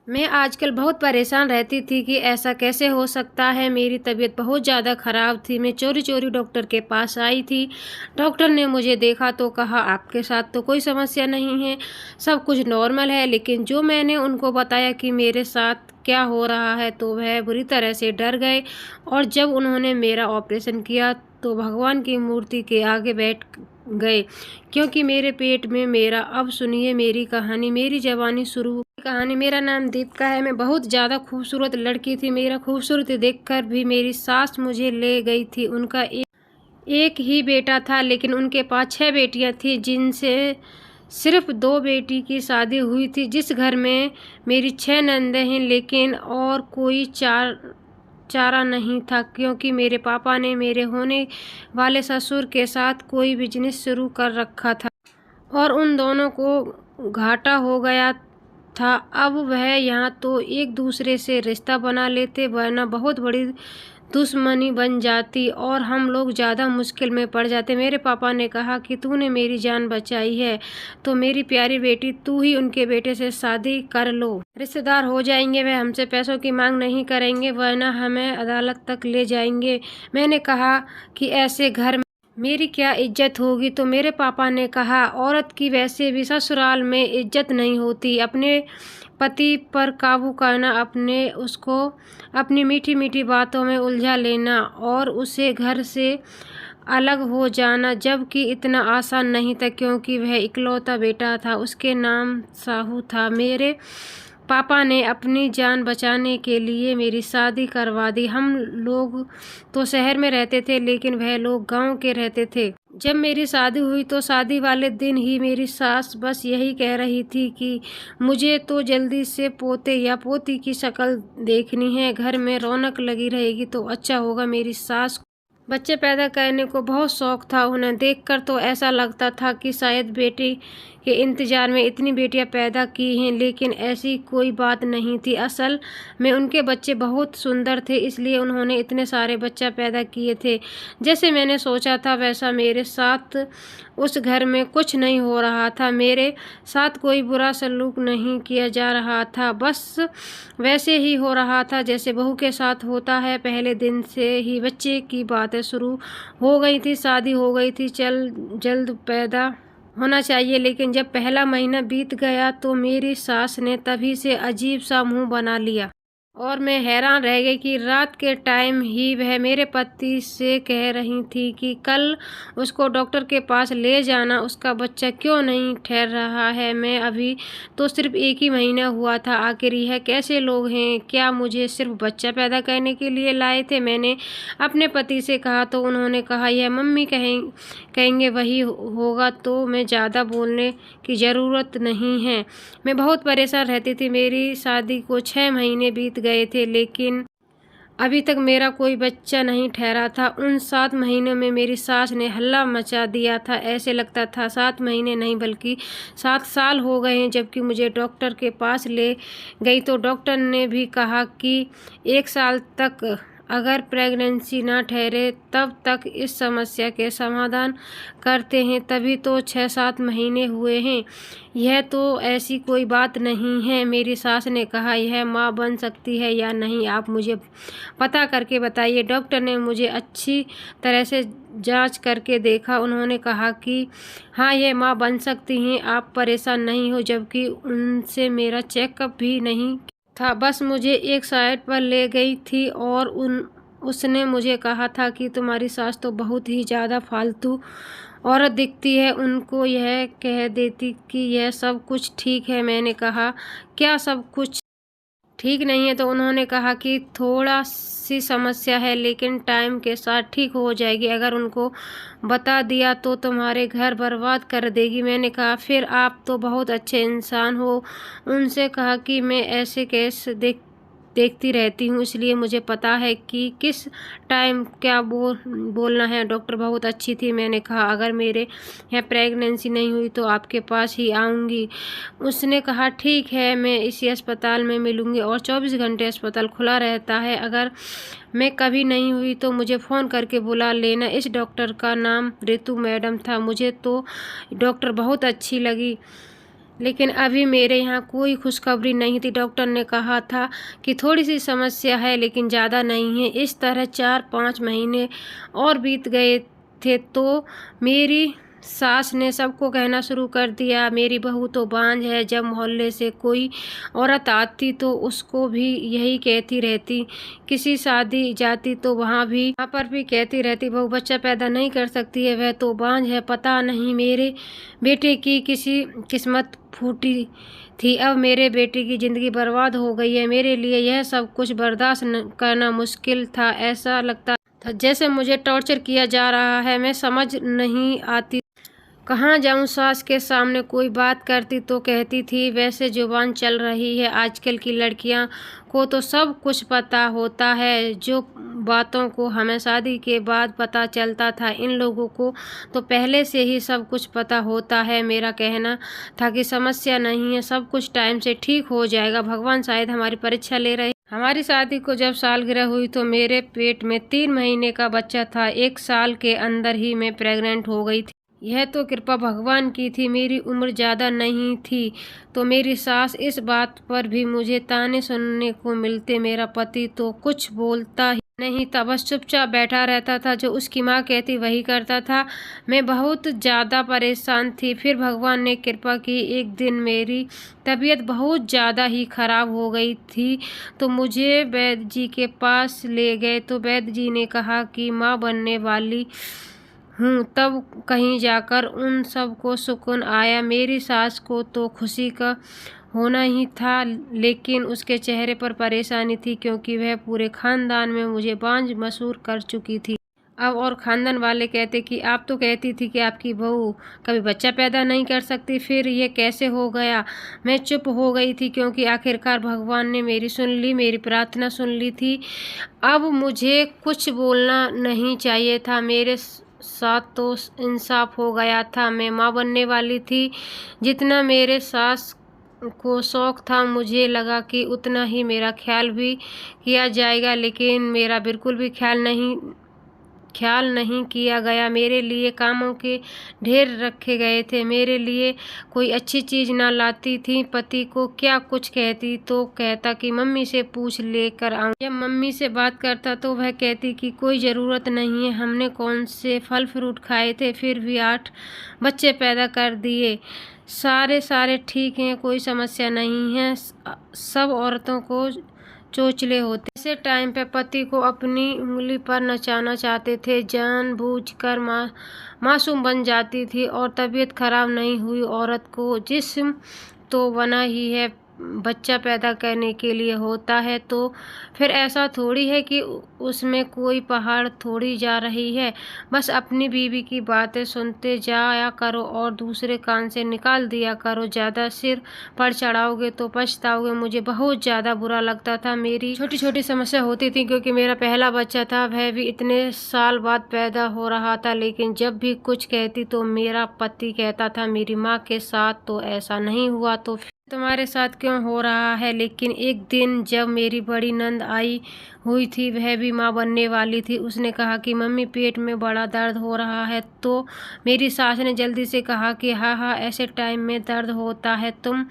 मैं आजकल बहुत परेशान रहती थी कि ऐसा कैसे हो सकता है। मेरी तबीयत बहुत ज़्यादा ख़राब थी। मैं चोरी-चोरी डॉक्टर के पास आई थी। डॉक्टर ने मुझे देखा तो कहा आपके साथ तो कोई समस्या नहीं है, सब कुछ नॉर्मल है। लेकिन जो मैंने उनको बताया कि मेरे साथ क्या हो रहा है तो वह बुरी तरह से डर गए और जब उन्होंने मेरा ऑपरेशन किया तो भगवान की मूर्ति के आगे बैठ गए क्योंकि मेरे पेट में मेरा अब सुनिए मेरी कहानी, मेरी जवानी शुरू कहानी। मेरा नाम दीपिका है। मैं बहुत ज़्यादा खूबसूरत लड़की थी। मेरा खूबसूरती देखकर भी मेरी सास मुझे ले गई थी। उनका एक ही बेटा था लेकिन उनके पास 6 बेटियां थी जिनसे सिर्फ 2 बेटी की शादी हुई थी। जिस घर में मेरी 6 नंदें हैं लेकिन और कोई चारा नहीं था क्योंकि मेरे पापा ने मेरे होने वाले ससुर के साथ कोई बिजनेस शुरू कर रखा था और उन दोनों को घाटा हो गया था। अब वह यहाँ तो एक दूसरे से रिश्ता बना लेते वरना बहुत बड़ी दुश्मनी बन जाती और हम लोग ज़्यादा मुश्किल में पड़ जाते। मेरे पापा ने कहा कि तूने मेरी जान बचाई है तो मेरी प्यारी बेटी तू ही उनके बेटे से शादी कर लो। रिश्तेदार हो जाएंगे, वह हमसे पैसों की मांग नहीं करेंगे वरना हमें अदालत तक ले जाएंगे। मैंने कहा कि ऐसे घर में मेरी क्या इज्जत होगी। तो मेरे पापा ने कहा औरत की वैसे भी ससुराल में इज्जत नहीं होती। अपने पति पर काबू करना, उसको अपनी मीठी मीठी बातों में उलझा लेना और उसे घर से अलग हो जाना, जबकि इतना आसान नहीं था क्योंकि वह इकलौता बेटा था। उसके नाम साहू था। मेरे पापा ने अपनी जान बचाने के लिए मेरी शादी करवा दी। हम लोग तो शहर में रहते थे लेकिन वह लोग गांव के रहते थे। जब मेरी शादी हुई तो शादी वाले दिन ही मेरी सास बस यही कह रही थी कि मुझे तो जल्दी से पोते या पोती की शक्ल देखनी है, घर में रौनक लगी रहेगी तो अच्छा होगा। मेरी सास बच्चे पैदा करने को बहुत शौक था। उन्हें देखकर तो ऐसा लगता था कि शायद बेटी के इंतजार में इतनी बेटियां पैदा की हैं, लेकिन ऐसी कोई बात नहीं थी। असल में उनके बच्चे बहुत सुंदर थे इसलिए उन्होंने इतने सारे बच्चा पैदा किए थे। जैसे मैंने सोचा था वैसा मेरे साथ उस घर में कुछ नहीं हो रहा था। मेरे साथ कोई बुरा सलूक नहीं किया जा रहा था, बस वैसे ही हो रहा था जैसे बहू के साथ होता है। पहले दिन से ही बच्चे की बातें शुरू हो गई थी। शादी हो गई थी, चल जल्द पैदा होना चाहिए। लेकिन जब पहला महीना बीत गया तो मेरी सास ने तभी से अजीब सा मुंह बना लिया और मैं हैरान रह गई कि रात के टाइम ही वह मेरे पति से कह रही थी कि कल उसको डॉक्टर के पास ले जाना, उसका बच्चा क्यों नहीं ठहर रहा है। मैं अभी तो सिर्फ 1 ही महीना हुआ था, आखिर यह कैसे लोग हैं, क्या मुझे सिर्फ बच्चा पैदा करने के लिए लाए थे। मैंने अपने पति से कहा तो उन्होंने कहा यह मम्मी कहेंगे वही होगा, तो मैं ज़्यादा बोलने की ज़रूरत नहीं है। मैं बहुत परेशान रहती थी। मेरी शादी को 6 महीने बीत गए थे लेकिन अभी तक मेरा कोई बच्चा नहीं ठहरा था। उन 7 महीनों में मेरी सास ने हल्ला मचा दिया था। ऐसे लगता था 7 महीने नहीं बल्कि 7 साल हो गए हैं। जबकि मुझे डॉक्टर के पास ले गई तो डॉक्टर ने भी कहा कि 1 साल तक अगर प्रेगनेंसी ना ठहरे तब तक इस समस्या के समाधान करते हैं। तभी तो 6-7 महीने हुए हैं, यह तो ऐसी कोई बात नहीं है। मेरी सास ने कहा यह माँ बन सकती है या नहीं आप मुझे पता करके बताइए। डॉक्टर ने मुझे अच्छी तरह से जांच करके देखा। उन्होंने कहा कि हाँ यह माँ बन सकती हैं, आप परेशान नहीं हो। जबकि उनसे मेरा चेकअप भी नहीं था, बस मुझे एक साइड पर ले गई थी और उसने मुझे कहा था कि तुम्हारी सास तो बहुत ही ज़्यादा फालतू औरत दिखती है, उनको यह कह देती कि यह सब कुछ ठीक है। मैंने कहा क्या सब कुछ ठीक नहीं है। तो उन्होंने कहा कि थोड़ा सी समस्या है लेकिन टाइम के साथ ठीक हो जाएगी, अगर उनको बता दिया तो तुम्हारे घर बर्बाद कर देगी। मैंने कहा फिर आप तो बहुत अच्छे इंसान हो। उनसे कहा कि मैं ऐसे केस देखती रहती हूँ इसलिए मुझे पता है कि किस टाइम क्या बोलना है। डॉक्टर बहुत अच्छी थी। मैंने कहा अगर मेरे यहाँ प्रेगनेंसी नहीं हुई तो आपके पास ही आऊँगी। उसने कहा ठीक है, मैं इसी अस्पताल में मिलूँगी और 24 घंटे अस्पताल खुला रहता है, अगर मैं कभी नहीं हुई तो मुझे फ़ोन करके बुला लेना। इस डॉक्टर का नाम रितु मैडम था। मुझे तो डॉक्टर बहुत अच्छी लगी। लेकिन अभी मेरे यहाँ कोई खुशखबरी नहीं थी। डॉक्टर ने कहा था कि थोड़ी सी समस्या है लेकिन ज़्यादा नहीं है। इस तरह 4-5 महीने और बीत गए थे तो मेरी सास ने सबको कहना शुरू कर दिया, मेरी बहू तो बांझ है। जब मोहल्ले से कोई औरत आती तो उसको भी यही कहती रहती, किसी शादी जाती तो वहाँ पर भी कहती रहती, बहू बच्चा पैदा नहीं कर सकती है, वह तो बांझ है। पता नहीं मेरे बेटे की किसी किस्मत फूटी थी, अब मेरे बेटे की ज़िंदगी बर्बाद हो गई है। मेरे लिए यह सब कुछ बर्दाश्त करना मुश्किल था। ऐसा लगता था जैसे मुझे टॉर्चर किया जा रहा है। मैं समझ नहीं आती कहाँ जाऊँ। सास के सामने कोई बात करती तो कहती थी वैसे जुबान चल रही है। आजकल की लड़कियां को तो सब कुछ पता होता है, जो बातों को हमें शादी के बाद पता चलता था इन लोगों को तो पहले से ही सब कुछ पता होता है। मेरा कहना था कि समस्या नहीं है, सब कुछ टाइम से ठीक हो जाएगा, भगवान शायद हमारी परीक्षा ले रहे। हमारी शादी को जब सालगिरह हुई तो मेरे पेट में 3 महीने का बच्चा था। 1 साल के अंदर ही मैं प्रेग्नेंट हो गई थी। यह तो कृपा भगवान की थी। मेरी उम्र ज़्यादा नहीं थी तो मेरी सास इस बात पर भी मुझे ताने सुनने को मिलते। मेरा पति तो कुछ बोलता ही नहीं था, बस चुपचाप बैठा रहता था, जो उसकी माँ कहती वही करता था। मैं बहुत ज़्यादा परेशान थी। फिर भगवान ने कृपा की, एक दिन मेरी तबीयत बहुत ज़्यादा ही ख़राब हो गई थी तो मुझे वैद्य जी के पास ले गए तो वैद्य जी ने कहा कि माँ बनने वाली हूँ। तब कहीं जाकर उन सबको सुकून आया। मेरी सास को तो खुशी का होना ही था लेकिन उसके चेहरे पर परेशानी थी क्योंकि वह पूरे खानदान में मुझे बांझ मशहूर कर चुकी थी। अब और खानदान वाले कहते कि आप तो कहती थी कि आपकी बहू कभी बच्चा पैदा नहीं कर सकती, फिर ये कैसे हो गया। मैं चुप हो गई थी क्योंकि आखिरकार भगवान ने मेरी सुन ली, मेरी प्रार्थना सुन ली थी। अब मुझे कुछ बोलना नहीं चाहिए था। मेरे साथ तो इंसाफ हो गया था। मैं माँ बनने वाली थी। जितना मेरे सास को शौक था मुझे लगा कि उतना ही मेरा ख्याल भी किया जाएगा, लेकिन मेरा बिल्कुल भी ख्याल नहीं किया गया। मेरे लिए कामों के ढेर रखे गए थे। मेरे लिए कोई अच्छी चीज़ ना लाती थी। पति को क्या कुछ कहती तो कहता कि मम्मी से पूछ लेकर आऊँ। जब मम्मी से बात करता तो वह कहती कि कोई ज़रूरत नहीं है, हमने कौन से फल फ्रूट खाए थे, फिर भी 8 बच्चे पैदा कर दिए। सारे ठीक हैं, कोई समस्या नहीं है। सब औरतों को चोचले होते। ऐसे टाइम पे पति को अपनी उंगली पर नचाना चाहते थे। जानबूझकर मासूम बन जाती थी और तबीयत खराब नहीं हुई। औरत को जिस्म तो बना ही है, बच्चा पैदा करने के लिए होता है, तो फिर ऐसा थोड़ी है कि उसमें कोई पहाड़ थोड़ी जा रही है। बस अपनी बीवी की बातें सुनते जाया करो और दूसरे कान से निकाल दिया करो। ज़्यादा सिर पर चढ़ाओगे तो पछताओगे। मुझे बहुत ज़्यादा बुरा लगता था। मेरी छोटी छोटी समस्या होती थी क्योंकि मेरा पहला बच्चा था, वह भी इतने साल बाद पैदा हो रहा था। लेकिन जब भी कुछ कहती तो मेरा पति कहता था मेरी माँ के साथ तो ऐसा नहीं हुआ तो तुम्हारे साथ क्यों हो रहा है। लेकिन एक दिन जब मेरी बड़ी नंद आई हुई थी, वह भी माँ बनने वाली थी, उसने कहा कि मम्मी पेट में बड़ा दर्द हो रहा है। तो मेरी सास ने जल्दी से कहा कि हाँ ऐसे टाइम में दर्द होता है, तुम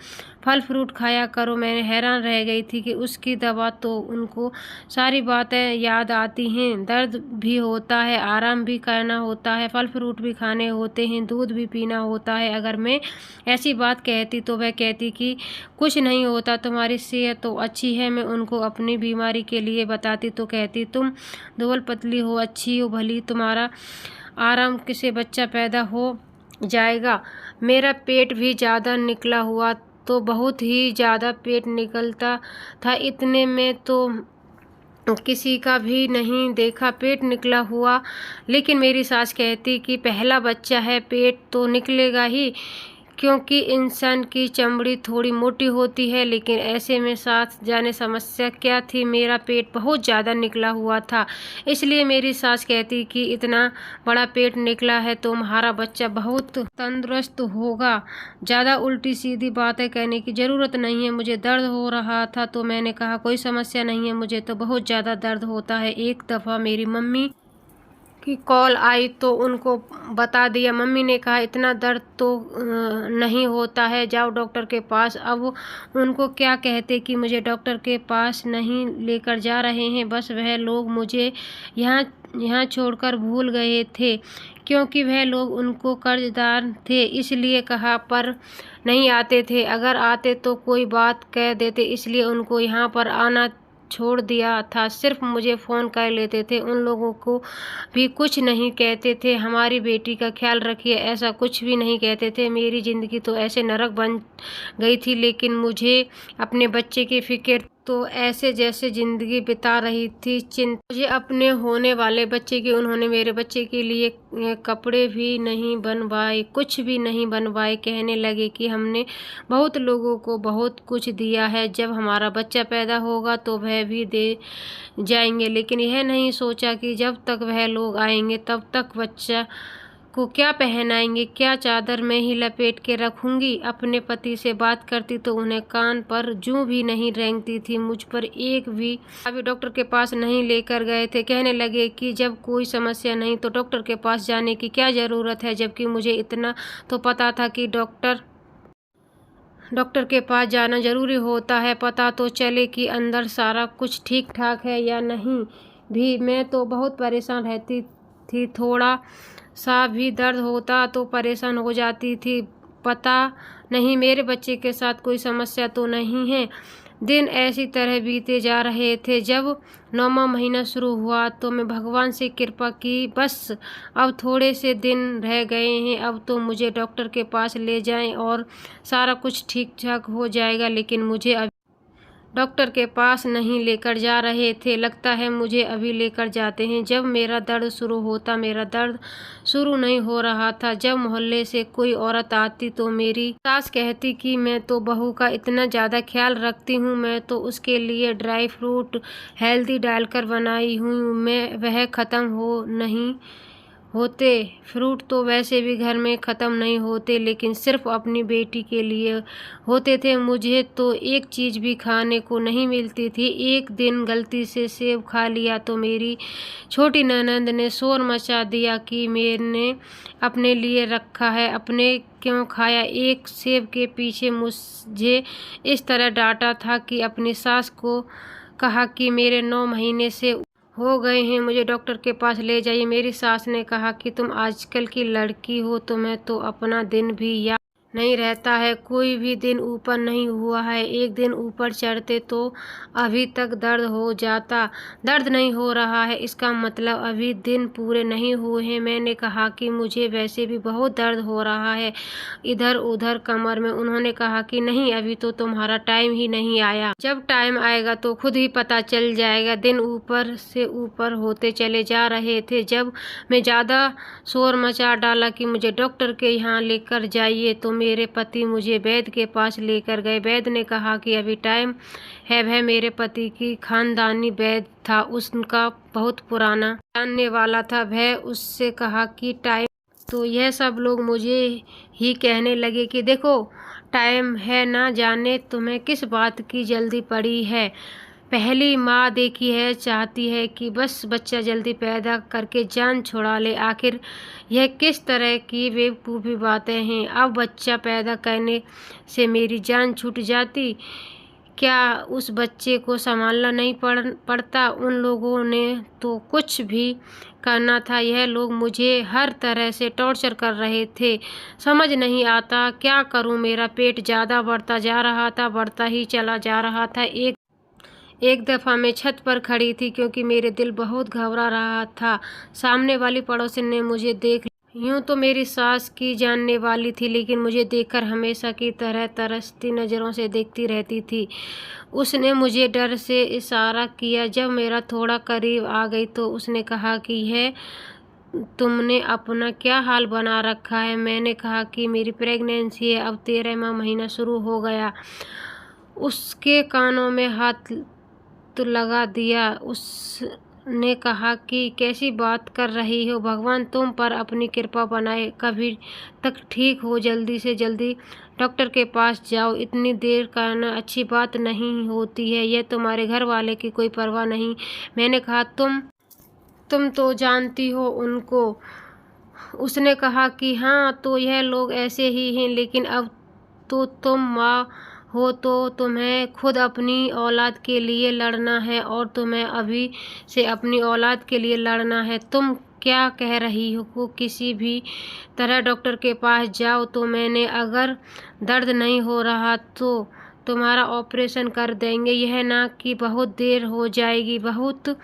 फल फ्रूट खाया करो। मैंने हैरान रह गई थी कि उसकी दवा तो उनको सारी बातें याद आती हैं। दर्द भी होता है, आराम भी करना होता है, फल फ्रूट भी खाने होते हैं, दूध भी पीना होता है। अगर मैं ऐसी बात कहती तो वह कहती कि कुछ नहीं होता, तुम्हारी सेहत तो अच्छी है। मैं उनको अपनी बीमारी के लिए बताती तो कहती तुम दुबल पतली हो, अच्छी हो भली, तुम्हारा आराम से बच्चा पैदा हो जाएगा। मेरा पेट भी ज़्यादा निकला हुआ तो बहुत ही ज़्यादा पेट निकलता था। इतने में तो किसी का भी नहीं देखा पेट निकला हुआ। लेकिन मेरी सास कहती कि पहला बच्चा है, पेट तो निकलेगा ही, क्योंकि इंसान की चमड़ी थोड़ी मोटी होती है। लेकिन ऐसे में साथ जाने समस्या क्या थी, मेरा पेट बहुत ज़्यादा निकला हुआ था। इसलिए मेरी सास कहती कि इतना बड़ा पेट निकला है तो तुम्हारा बच्चा बहुत तंदुरुस्त होगा, ज़्यादा उल्टी सीधी बातें कहने की ज़रूरत नहीं है। मुझे दर्द हो रहा था तो मैंने कहा कोई समस्या नहीं है, मुझे तो बहुत ज़्यादा दर्द होता है। एक दफ़ा मेरी मम्मी की कॉल आई तो उनको बता दिया। मम्मी ने कहा इतना दर्द तो नहीं होता है, जाओ डॉक्टर के पास। अब उनको क्या कहते कि मुझे डॉक्टर के पास नहीं लेकर जा रहे हैं। बस वह लोग मुझे यहाँ छोड़कर भूल गए थे, क्योंकि वह लोग उनको कर्जदार थे, इसलिए कहा पर नहीं आते थे। अगर आते तो कोई बात कह देते, इसलिए उनको यहाँ पर आना छोड़ दिया था। सिर्फ मुझे फ़ोन कर लेते थे, उन लोगों को भी कुछ नहीं कहते थे। हमारी बेटी का ख्याल रखिए, ऐसा कुछ भी नहीं कहते थे। मेरी ज़िंदगी तो ऐसे नरक बन गई थी, लेकिन मुझे अपने बच्चे की फ़िक्र तो ऐसे जैसे ज़िंदगी बिता रही थी। चिंता मुझे अपने होने वाले बच्चे की। उन्होंने मेरे बच्चे के लिए कपड़े भी नहीं बनवाए, कुछ भी नहीं बनवाए। कहने लगे कि हमने बहुत लोगों को बहुत कुछ दिया है, जब हमारा बच्चा पैदा होगा तो वह भी दे जाएंगे। लेकिन यह नहीं सोचा कि जब तक वह लोग आएंगे तब तक बच्चा को क्या पहनाएंगे, क्या चादर में ही लपेट के रखूंगी। अपने पति से बात करती तो उन्हें कान पर जूं भी नहीं रेंगती थी। मुझ पर एक भी अभी डॉक्टर के पास नहीं लेकर गए थे। कहने लगे कि जब कोई समस्या नहीं तो डॉक्टर के पास जाने की क्या ज़रूरत है, जबकि मुझे इतना तो पता था कि डॉक्टर के पास जाना ज़रूरी होता है, पता तो चले कि अंदर सारा कुछ ठीक ठाक है या नहीं। भी मैं तो बहुत परेशान रहती थी, थोड़ा सा भी दर्द होता तो परेशान हो जाती थी। पता नहीं मेरे बच्चे के साथ कोई समस्या तो नहीं है। दिन ऐसी तरह बीते जा रहे थे। जब 9वां महीना शुरू हुआ तो मैं भगवान से कृपा की, बस अब थोड़े से दिन रह गए हैं, अब तो मुझे डॉक्टर के पास ले जाएं और सारा कुछ ठीक ठाक हो जाएगा। लेकिन मुझे अभी डॉक्टर के पास नहीं लेकर जा रहे थे। लगता है मुझे अभी लेकर जाते हैं। जब मेरा दर्द शुरू होता, मेरा दर्द शुरू नहीं हो रहा था। जब मोहल्ले से कोई औरत आती तो मेरी सास कहती कि मैं तो बहू का इतना ज़्यादा ख्याल रखती हूँ, मैं तो उसके लिए ड्राई फ्रूट हेल्दी डालकर बनाई हूँ, मैं वह ख़त्म हो नहीं होते। फ्रूट तो वैसे भी घर में ख़त्म नहीं होते, लेकिन सिर्फ अपनी बेटी के लिए होते थे। मुझे तो एक चीज़ भी खाने को नहीं मिलती थी। एक दिन गलती से सेब खा लिया तो मेरी छोटी ननद ने शोर मचा दिया कि मैंने अपने लिए रखा है, अपने क्यों खाया। एक सेब के पीछे मुझे इस तरह डांटा था कि अपनी सास को कहा कि मेरे 9 महीने से हो गए हैं, मुझे डॉक्टर के पास ले जाइए। मेरी सास ने कहा कि तुम आजकल की लड़की हो, तुम्हें तो अपना दिन भी याद नहीं रहता है, कोई भी दिन ऊपर नहीं हुआ है। एक दिन ऊपर चढ़ते तो अभी तक दर्द हो जाता। दर्द नहीं हो रहा है इसका मतलब अभी दिन पूरे नहीं हुए हैं। मैंने कहा कि मुझे वैसे भी बहुत दर्द हो रहा है इधर उधर कमर में। उन्होंने कहा कि नहीं, अभी तो तुम्हारा टाइम ही नहीं आया, जब टाइम आएगा तो खुद ही पता चल जाएगा। दिन ऊपर से ऊपर होते चले जा रहे थे। जब मैं ज़्यादा शोर मचा डाला कि मुझे डॉक्टर के यहाँ लेकर जाइए तो मेरे पति मुझे वैद्य के पास लेकर गए। वैद्य ने कहा कि अभी टाइम है। वह मेरे पति की खानदानी वैद्य था, उसका बहुत पुराना जानने वाला था। वह उससे कहा कि टाइम, तो यह सब लोग मुझे ही कहने लगे कि देखो टाइम है, ना जाने तुम्हें किस बात की जल्दी पड़ी है। पहली माँ देखी है चाहती है कि बस बच्चा जल्दी पैदा करके जान छुड़ा ले। आखिर यह किस तरह की बेवकूफ़ी बातें हैं। अब बच्चा पैदा करने से मेरी जान छूट जाती, क्या उस बच्चे को संभालना नहीं पड़ता। उन लोगों ने तो कुछ भी करना था। यह लोग मुझे हर तरह से टॉर्चर कर रहे थे। समझ नहीं आता क्या करूं। मेरा पेट ज़्यादा बढ़ता जा रहा था, बढ़ता ही चला जा रहा था। एक दफ़ा मैं छत पर खड़ी थी क्योंकि मेरे दिल बहुत घबरा रहा था। सामने वाली पड़ोसन ने मुझे देख, यूँ तो मेरी सास की जानने वाली थी, लेकिन मुझे देखकर हमेशा की तरह तरसती नज़रों से देखती रहती थी। उसने मुझे डर से इशारा किया। जब मेरा थोड़ा करीब आ गई तो उसने कहा कि यह तुमने अपना क्या हाल बना रखा है। मैंने कहा कि मेरी प्रेगनेंसी है, अब 13वां महीना शुरू हो गया। उसके कानों में हाथ तो लगा दिया। उसने कहा कि कैसी बात कर रही हो, भगवान तुम पर अपनी कृपा बनाए, कभी तक ठीक हो, जल्दी से जल्दी डॉक्टर के पास जाओ। इतनी देर करना अच्छी बात नहीं होती है, यह तुम्हारे घर वाले की कोई परवाह नहीं। मैंने कहा तुम तो जानती हो उनको। उसने कहा कि हाँ, तो यह लोग ऐसे ही हैं, लेकिन अब तो तुम माँ हो तो तुम्हें खुद अपनी औलाद के लिए लड़ना है, और तुम्हें अभी से अपनी औलाद के लिए लड़ना है। तुम क्या कह रही हो? किसी भी तरह डॉक्टर के पास जाओ। तो मैंने अगर दर्द नहीं हो रहा तो तुम्हारा ऑपरेशन कर देंगे। यह ना कि बहुत देर हो जाएगी। बहुत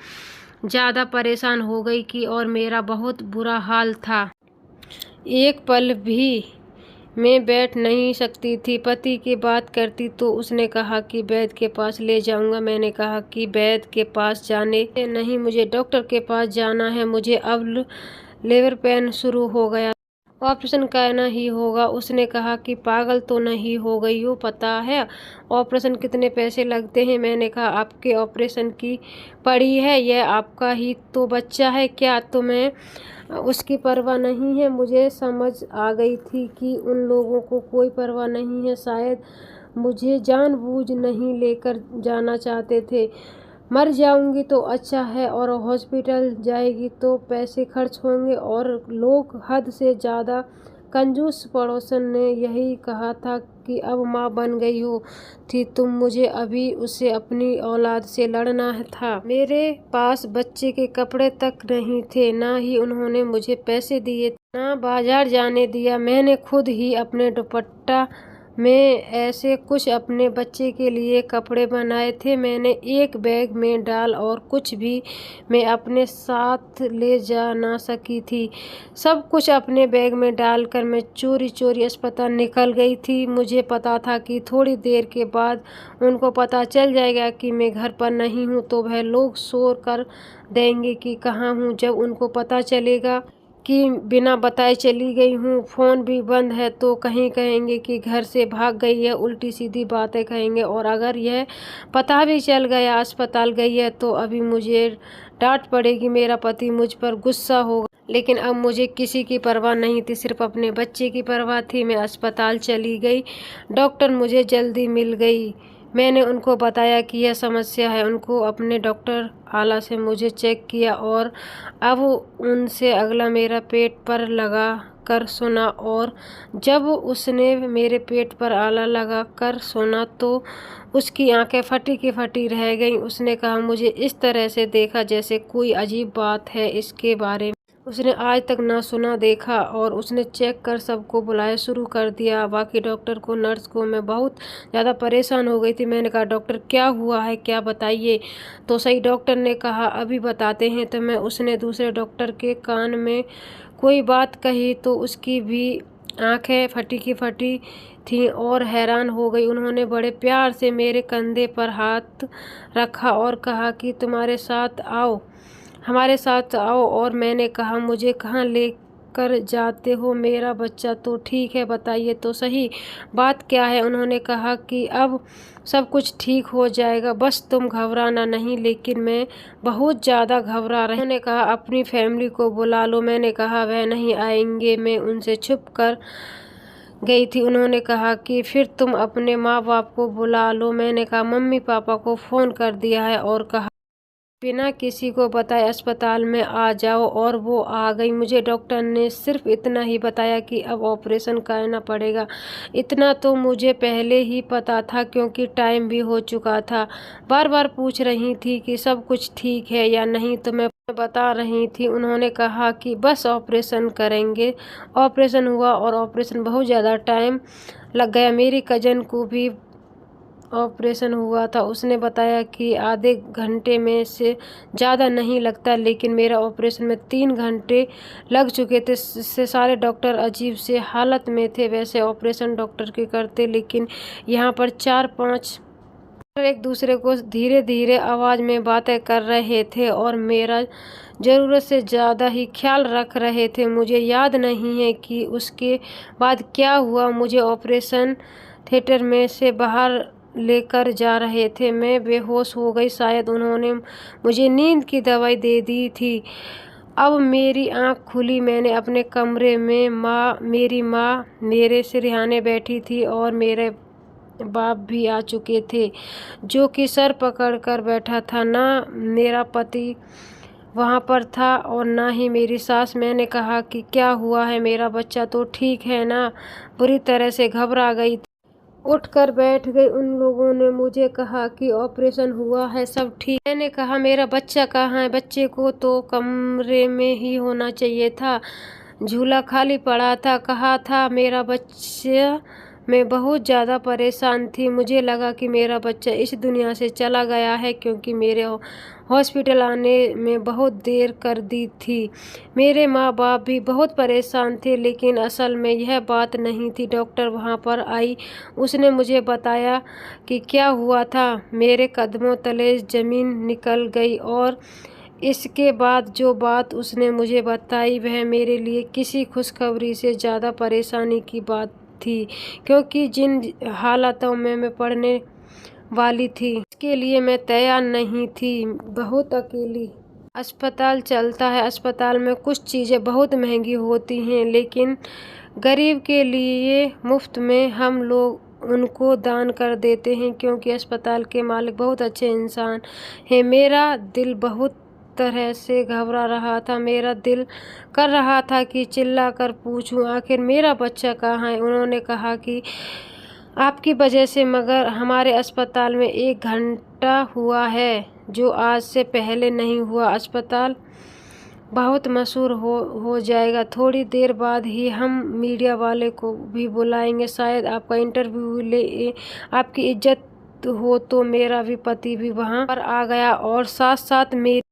ज़्यादा परेशान हो गई कि और मेरा बहुत बुरा हाल था। एक पल भी मैं बैठ नहीं सकती थी। पति की बात करती तो उसने कहा कि वैद्य के पास ले जाऊंगा। मैंने कहा कि वैद्य के पास जाने नहीं, मुझे डॉक्टर के पास जाना है। मुझे अब लेबर पेन शुरू हो गया, ऑपरेशन करना ही होगा। उसने कहा कि पागल तो नहीं हो गई हो? पता है ऑपरेशन कितने पैसे लगते हैं? मैंने कहा आपके ऑपरेशन की पड़ी है, यह आपका ही तो बच्चा है, क्या तुम्हें उसकी परवाह नहीं है? मुझे समझ आ गई थी कि उन लोगों को कोई परवाह नहीं है। शायद मुझे जानबूझ नहीं लेकर जाना चाहते थे। मर जाऊंगी तो अच्छा है, और हॉस्पिटल जाएगी तो पैसे खर्च होंगे, और लोग हद से ज़्यादा कंजूस। पड़ोसन ने यही कहा था कि अब माँ बन गई हो थी तुम, मुझे अभी उसे अपनी औलाद से लड़ना था। मेरे पास बच्चे के कपड़े तक नहीं थे, ना ही उन्होंने मुझे पैसे दिए, ना बाजार जाने दिया। मैंने खुद ही अपने दुपट्टा में ऐसे कुछ अपने बच्चे के लिए कपड़े बनाए थे। मैंने एक बैग में डाल, और कुछ भी मैं अपने साथ ले जा ना सकी थी। सब कुछ अपने बैग में डालकर मैं चोरी चोरी अस्पताल निकल गई थी। मुझे पता था कि थोड़ी देर के बाद उनको पता चल जाएगा कि मैं घर पर नहीं हूँ, तो वह लोग शोर कर देंगे कि कहाँ हूँ। जब उनको पता चलेगा कि बिना बताए चली गई हूँ, फ़ोन भी बंद है, तो कहीं कहेंगे कि घर से भाग गई है, उल्टी सीधी बातें कहेंगे। और अगर यह पता भी चल गया अस्पताल गई है, तो अभी मुझे डांट पड़ेगी, मेरा पति मुझ पर गुस्सा होगा। लेकिन अब मुझे किसी की परवाह नहीं थी, सिर्फ अपने बच्चे की परवाह थी। मैं अस्पताल चली गई। डॉक्टर मुझे जल्दी मिल गई। मैंने उनको बताया कि यह समस्या है। उनको अपने डॉक्टर आला से मुझे चेक किया, और अब उनसे अगला मेरा पेट पर लगा कर सुना। और जब उसने मेरे पेट पर आला लगा कर सुना तो उसकी आंखें फटी की फटी रह गईं। उसने कहा, मुझे इस तरह से देखा जैसे कोई अजीब बात है, इसके बारे में उसने आज तक ना सुना देखा। और उसने चेक कर सबको बुलाया शुरू कर दिया, बाकी डॉक्टर को, नर्स को। मैं बहुत ज़्यादा परेशान हो गई थी। मैंने कहा, डॉक्टर क्या हुआ है, क्या बताइए तो सही। डॉक्टर ने कहा, अभी बताते हैं तुम्हें। उसने दूसरे डॉक्टर के कान में कोई बात कही तो उसकी भी आंखें फटी की फटी थीं और हैरान हो गई। उन्होंने बड़े प्यार से मेरे कंधे पर हाथ रखा और कहा कि हमारे साथ आओ। और मैंने कहा, मुझे कहाँ लेकर जाते हो? मेरा बच्चा तो ठीक है, बताइए तो सही, बात क्या है? उन्होंने कहा कि अब सब कुछ ठीक हो जाएगा, बस तुम घबराना नहीं। लेकिन मैं बहुत ज़्यादा घबरा रही। उन्होंने कहा, अपनी फैमिली को बुला लो। मैंने कहा, वह नहीं आएंगे। मैं उनसे छुप कर गई थी। उन्होंने कहा कि फिर तुम अपने माँ बाप को बुला लो। मैंने कहा, मम्मी पापा को फ़ोन कर दिया है, और कहा बिना किसी को बताए अस्पताल में आ जाओ। और वो आ गई। मुझे डॉक्टर ने सिर्फ इतना ही बताया कि अब ऑपरेशन करना पड़ेगा। इतना तो मुझे पहले ही पता था, क्योंकि टाइम भी हो चुका था। बार बार पूछ रही थी कि सब कुछ ठीक है या नहीं, तो मैं बता रही थी। उन्होंने कहा कि बस ऑपरेशन करेंगे। ऑपरेशन हुआ, और ऑपरेशन बहुत ज़्यादा टाइम लग गया। मेरी कज़न को भी ऑपरेशन हुआ था। उसने बताया कि आधे घंटे में से ज़्यादा नहीं लगता, लेकिन मेरा ऑपरेशन में 3 घंटे लग चुके थे। इससे सारे डॉक्टर अजीब से हालत में थे। वैसे ऑपरेशन डॉक्टर के करते, लेकिन यहाँ पर 4-5 एक दूसरे को धीरे धीरे आवाज़ में बातें कर रहे थे, और मेरा ज़रूरत से ज़्यादा ही ख्याल रख रहे थे। मुझे याद नहीं है कि उसके बाद क्या हुआ। मुझे ऑपरेशन थिएटर में से बाहर लेकर जा रहे थे। मैं बेहोश हो गई। शायद उन्होंने मुझे नींद की दवाई दे दी थी। अब मेरी आंख खुली। मैंने अपने कमरे में मेरी माँ मेरे सिरहाने बैठी थी, और मेरे बाप भी आ चुके थे, जो कि सर पकड़ कर बैठा था। ना मेरा पति वहाँ पर था और ना ही मेरी सास। मैंने कहा कि क्या हुआ है, मेरा बच्चा तो ठीक है ना। बुरी तरह से घबरा गई, उठकर बैठ गई। उन लोगों ने मुझे कहा कि ऑपरेशन हुआ है, सब ठीक। मैंने कहा मेरा बच्चा कहाँ है, बच्चे को तो कमरे में ही होना चाहिए था, झूला खाली पड़ा था। कहा था मेरा बच्चा। मैं बहुत ज़्यादा परेशान थी, मुझे लगा कि मेरा बच्चा इस दुनिया से चला गया है, क्योंकि मेरे हॉस्पिटल आने में बहुत देर कर दी थी। मेरे माँ बाप भी बहुत परेशान थे, लेकिन असल में यह बात नहीं थी। डॉक्टर वहाँ पर आई, उसने मुझे बताया कि क्या हुआ था। मेरे कदमों तले ज़मीन निकल गई और इसके बाद जो बात उसने मुझे बताई वह मेरे लिए किसी खुशखबरी से ज़्यादा परेशानी की बात थी, क्योंकि जिन हालातों में मैं पढ़ने वाली थी इसके लिए मैं तैयार नहीं थी। बहुत अकेली अस्पताल चलता है, अस्पताल में कुछ चीज़ें बहुत महंगी होती हैं, लेकिन गरीब के लिए मुफ्त में हम लोग उनको दान कर देते हैं, क्योंकि अस्पताल के मालिक बहुत अच्छे इंसान हैं। मेरा दिल बहुत तरह से घबरा रहा था, मेरा दिल कर रहा था कि चिल्ला कर पूछूं आखिर मेरा बच्चा कहाँ है। उन्होंने कहा कि आपकी वजह से मगर हमारे अस्पताल में 1 घंटा हुआ है, जो आज से पहले नहीं हुआ। अस्पताल बहुत मशहूर हो जाएगा। थोड़ी देर बाद ही हम मीडिया वाले को भी बुलाएंगे, शायद आपका इंटरव्यू ले। आपकी इज्जत हो तो। मेरा भी पति भी वहाँ पर आ गया और साथ साथ मेरी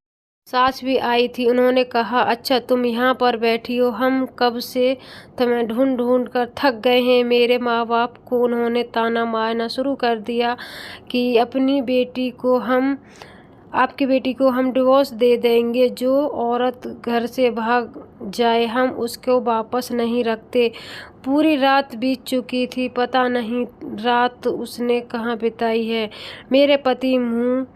सास भी आई थी। उन्होंने कहा अच्छा तुम यहाँ पर बैठी हो, हम कब से तुम्हें ढूंढ ढूंढ कर थक गए हैं। मेरे माँ बाप को उन्होंने ताना मारना शुरू कर दिया कि आपकी बेटी को हम डिवोर्स दे देंगे। जो औरत घर से भाग जाए हम उसको वापस नहीं रखते। पूरी रात बीत चुकी थी, पता नहीं रात उसने कहाँ बिताई है। मेरे पति मुँह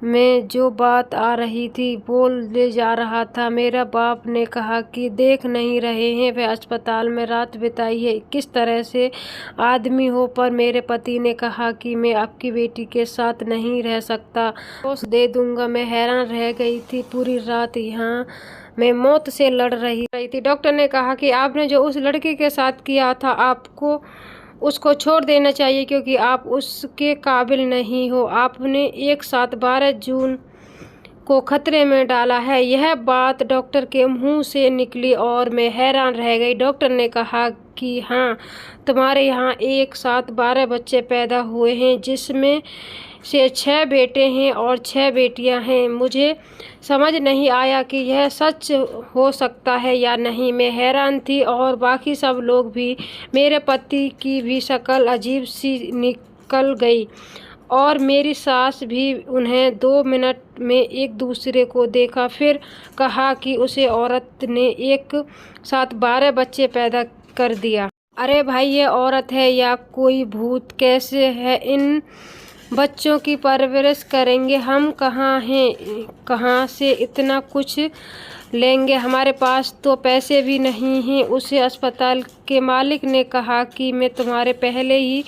में जो बात आ रही थी बोल ले जा रहा था। मेरा बाप ने कहा कि देख नहीं रहे हैं वह अस्पताल में रात बिताई है, किस तरह से आदमी हो। पर मेरे पति ने कहा कि मैं आपकी बेटी के साथ नहीं रह सकता, डिवोर्स दे दूंगा। मैं हैरान रह गई थी। पूरी रात यहाँ मैं मौत से लड़ रही थी। डॉक्टर ने कहा कि आपने जो उस लड़के के साथ किया था आपको उसको छोड़ देना चाहिए, क्योंकि आप उसके काबिल नहीं हो। आपने एक साथ 12 जून को खतरे में डाला है। यह बात डॉक्टर के मुंह से निकली और मैं हैरान रह गई। डॉक्टर ने कहा कि हाँ, तुम्हारे यहाँ एक साथ 12 बच्चे पैदा हुए हैं, जिसमें से 6 बेटे हैं और 6 बेटियां हैं। मुझे समझ नहीं आया कि यह सच हो सकता है या नहीं। मैं हैरान थी और बाकी सब लोग भी। मेरे पति की भी शक्ल अजीब सी निकल गई और मेरी सास भी। उन्हें 2 मिनट में एक दूसरे को देखा, फिर कहा कि उसे औरत ने एक साथ 12 बच्चे पैदा कर दिया। अरे भाई, ये औरत है या कोई भूत? कैसे है इन बच्चों की परवरिश करेंगे हम? कहाँ हैं, कहाँ से इतना कुछ लेंगे? हमारे पास तो पैसे भी नहीं हैं। उसे अस्पताल के मालिक ने कहा कि मैं तुम्हारे पहले ही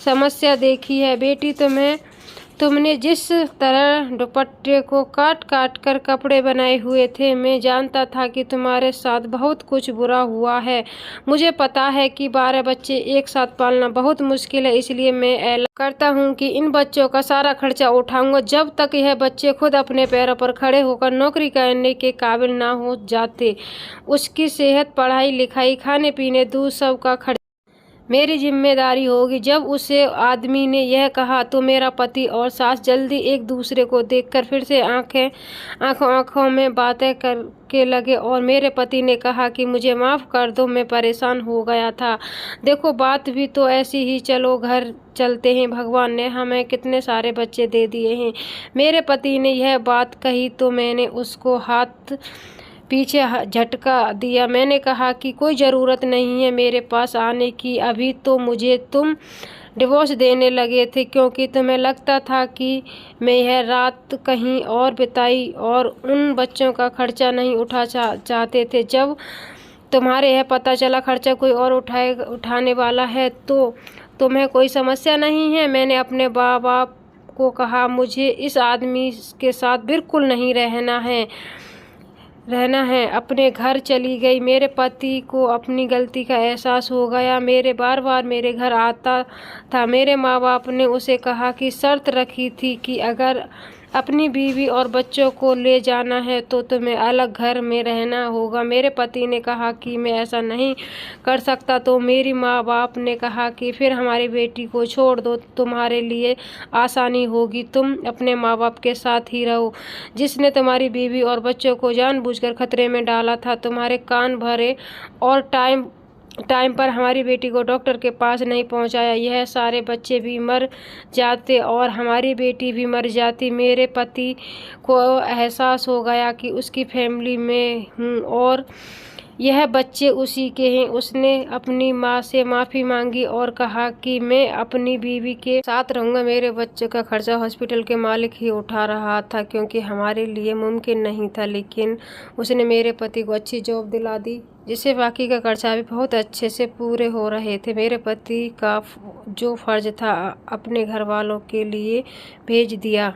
समस्या देखी है बेटी। तुमने जिस तरह दुपट्टे को काट काट कर कपड़े बनाए हुए थे, मैं जानता था कि तुम्हारे साथ बहुत कुछ बुरा हुआ है। मुझे पता है कि 12 बच्चे एक साथ पालना बहुत मुश्किल है, इसलिए मैं ऐलान करता हूँ कि इन बच्चों का सारा खर्चा उठाऊंगा जब तक यह बच्चे खुद अपने पैरों पर खड़े होकर नौकरी करने के काबिल ना हो जाते। उसकी सेहत, पढ़ाई लिखाई, खाने पीने, दूध, सब का खर्चा मेरी जिम्मेदारी होगी। जब उसे आदमी ने यह कहा तो मेरा पति और सास जल्दी एक दूसरे को देखकर फिर से आंखों में बातें करके लगे और मेरे पति ने कहा कि मुझे माफ़ कर दो, मैं परेशान हो गया था। देखो बात भी तो ऐसी ही, चलो घर चलते हैं, भगवान ने हमें कितने सारे बच्चे दे दिए हैं। मेरे पति ने यह बात कही तो मैंने उसको हाथ पीछे झटका दिया। मैंने कहा कि कोई ज़रूरत नहीं है मेरे पास आने की, अभी तो मुझे तुम डिवोर्स देने लगे थे, क्योंकि तुम्हें लगता था कि मैं यह रात कहीं और बिताई और उन बच्चों का खर्चा नहीं चाहते थे। जब तुम्हारे यह पता चला खर्चा कोई और उठाने वाला है तो तुम्हें कोई समस्या नहीं है। मैंने अपने बाप को कहा मुझे इस आदमी के साथ बिल्कुल नहीं रहना है। रहना है, अपने घर चली गई। मेरे पति को अपनी गलती का एहसास हो गया। मेरे बार बार मेरे घर आता था। मेरे माँ बाप ने उसे कहा कि शर्त रखी थी कि अगर अपनी बीवी और बच्चों को ले जाना है तो तुम्हें अलग घर में रहना होगा। मेरे पति ने कहा कि मैं ऐसा नहीं कर सकता, तो मेरी माँ बाप ने कहा कि फिर हमारी बेटी को छोड़ दो, तुम्हारे लिए आसानी होगी, तुम अपने माँ बाप के साथ ही रहो। जिसने तुम्हारी बीवी और बच्चों को जानबूझकर खतरे में डाला था, तुम्हारे कान भरे और टाइम पर हमारी बेटी को डॉक्टर के पास नहीं पहुंचाया, यह सारे बच्चे भी मर जाते और हमारी बेटी भी मर जाती। मेरे पति को एहसास हो गया कि उसकी फैमिली में हूँ और यह बच्चे उसी के हैं। उसने अपनी माँ से माफ़ी मांगी और कहा कि मैं अपनी बीवी के साथ रहूँगा। मेरे बच्चों का खर्चा हॉस्पिटल के मालिक ही उठा रहा था, क्योंकि हमारे लिए मुमकिन नहीं था, लेकिन उसने मेरे पति को अच्छी जॉब दिला दी, जिससे बाकी का खर्चा भी बहुत अच्छे से पूरे हो रहे थे। मेरे पति का जो फ़र्ज था अपने घर वालों के लिए भेज दिया।